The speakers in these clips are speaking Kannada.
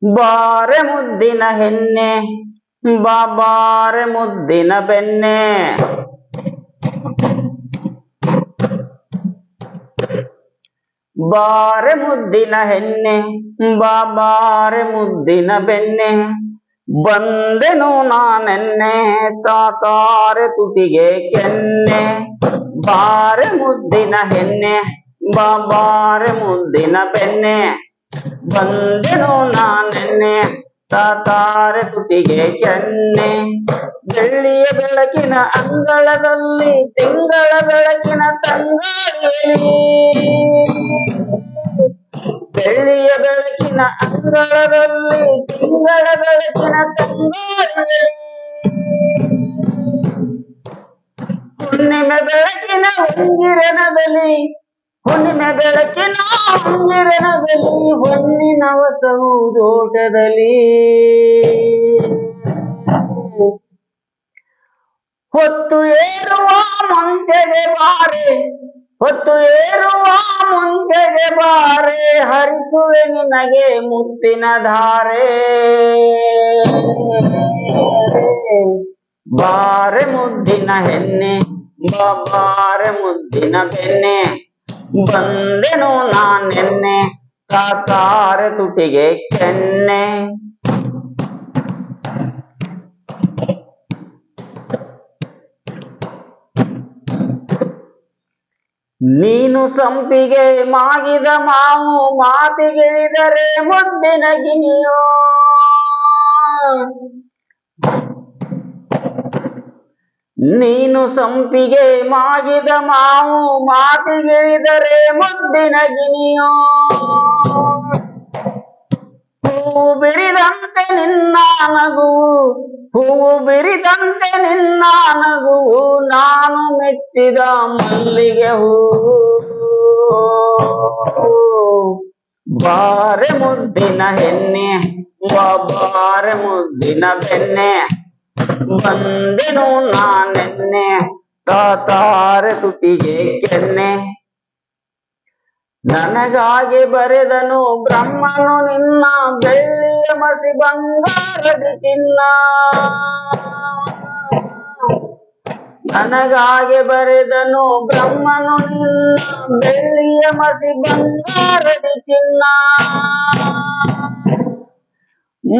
ಬಾರೆ ಮುದ್ದಿನ ಹೆಣ್ಣೆ ಬಾರೆ ಮುದ್ದಿನ ಬೆಣ್ಣೆ. ಬಾರೆ ಮುದ್ದಿನ ಹೆಣ್ಣೆ ಬಾರೆ ಮುದ್ದಿನ ಬೆಣ್ಣೆ. ಬಂದೆನು ನಾನೆನ್ನೆ ತಾತಾರೆ ತುಟಿಗೆ ಕೆನ್ನೆ. ಬಾರೆ ಮುದ್ದಿನ ಹೆಣ್ಣೆ ಬಾರೆ ಮುದ್ದಿನ ಬೆಣ್ಣೆ. ಬಂದೆನು ನಾನೆನ್ನೆ ತಾತಾರೆ ತುಟಿಗೆ ಕೆನ್ನೆ. ಬೆಳ್ಳಿಯ ಬೆಳಕಿನ ಅಂಗಳದಲ್ಲಿ ತಿಂಗಳ ಬೆಳಕಿನ ತಂಗಾಳಿಯಲ್ಲಿ. ಬೆಳ್ಳಿಯ ಬೆಳಕಿನ ಅಂಗಳದಲ್ಲಿ ತಿಂಗಳ ಬೆಳಕಿನ ತಂಗಾಳಿಯಲ್ಲಿ. ಹುಣ್ಣಿಮೆ ಬೆಳಕಿನ ಹೊಂಗಿರನದಲ್ಲಿ ಹುಣ್ಣಿಮೆ ಬೆಳಕಿನ ಹೊಂಗಿರನದಲ್ಲಿ ಹೊನ್ನಿನ ವಸವು ತೋಟದಲ್ಲಿ. ಹೊತ್ತು ಏರುವ ಮುಂಚೆಗೆ ಬಾರೆ ಹೊತ್ತು ಏರುವ ಮುಂಚೆಗೆ ಬಾರೆ ಹರಿಸುವೆ ನಿನಗೆ ಮುತ್ತಿನ ಧಾರೆ. ಬಾರೆ ಮುದ್ದಿನ ಹೆಣ್ಣೆ ಬಾರೆ ಮುದ್ದಿನ ಬೆಣ್ಣೆ. ಬಂದೆನು ನಾನೆನ್ನೆ ತಾತಾರೆ ತುಟಿಗೆ ಕೆನ್ನೆ. ನೀನು ಸಂಪಿಗೆ ಮಾಗಿದ ಮಾವು ಮಾತಿಗಿಳಿದರೆ ಮುದ್ದಿನ ಗಿಣಿಯೋ. ನೀನು ಸಂಪಿಗೆ ಮಾಗಿದ ಮಾವು ಮಾತಿಗಿಳಿದರೆ ಮುದ್ದಿನ ಗಿಣಿಯೋ. ಹೂವು ಬಿರಿದಂತೆ ನಿನ್ನ ನಗುವು ಹೂವು ಬಿರಿದಂತೆ ನಿನ್ನ ನಗುವು ನಾನು ಮೆಚ್ಚಿದ ಮಲ್ಲಿಗೆ ಹೂವು. ಬಾರೆ ಮುದ್ದಿನ ಹೆಣ್ಣೆ ಬಾರೆ ಮುದ್ದಿನ ಬೆಣ್ಣೆ. ಬಂದೆನು ನಾನೆನ್ನೆ ತಾತಾರೆ ತುಟಿಗೆ ಕೆನ್ನೆ. ನನಗಾಗಿ ಬರೆದನು ಬ್ರಹ್ಮನು ನಿನ್ನ ಬೆಳ್ಳಿಯ ಮಸಿ ಬಂಗಾರದ ಚಿನ್ನ. ನನಗಾಗಿ ಬರೆದನು ಬ್ರಹ್ಮನು ನಿನ್ನ ಬೆಳ್ಳಿಯ ಮಸಿ ಬಂಗಾರದ ಚಿನ್ನ.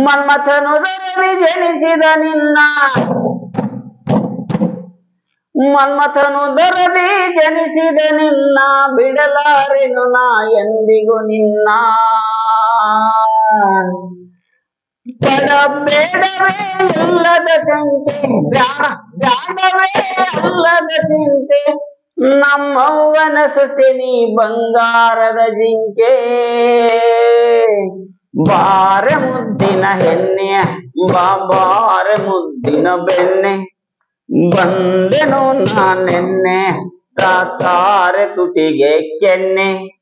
ಮನ್ಮಥನು ದೊರಲಿ ಜನಿಸಿದ ನಿನ್ನ ಮನ್ಮಥನು ದೊರಲಿ ಜನಿಸಿದ ನಿನ್ನ ಬಿಡಲಾರೆನು ನಾ ಎಂದಿಗೂ ನಿನ್ನ. ಬೇಡವೇ ಇಲ್ಲದ ಸಂಖ್ಯೆ ಜಾಣವೇ ಅಲ್ಲದ ಚಿಂತೆ. ನಮ್ಮವ್ವನ ಸೊಸೆ ನೀ ಬಂಗಾರದ ಜಿಂಕೆ. ಬಾರೆ ಮುದ್ದಿನ ಹೆಣ್ಣೆ ಬಾರೆ ಮುದ್ದಿನ ಬೆಣ್ಣೆ. ಬಂದೆನು ನಾನೆನ್ನೆ ತಾತಾರೆ ತುಟಿಗೆ ಕೆನ್ನೆ.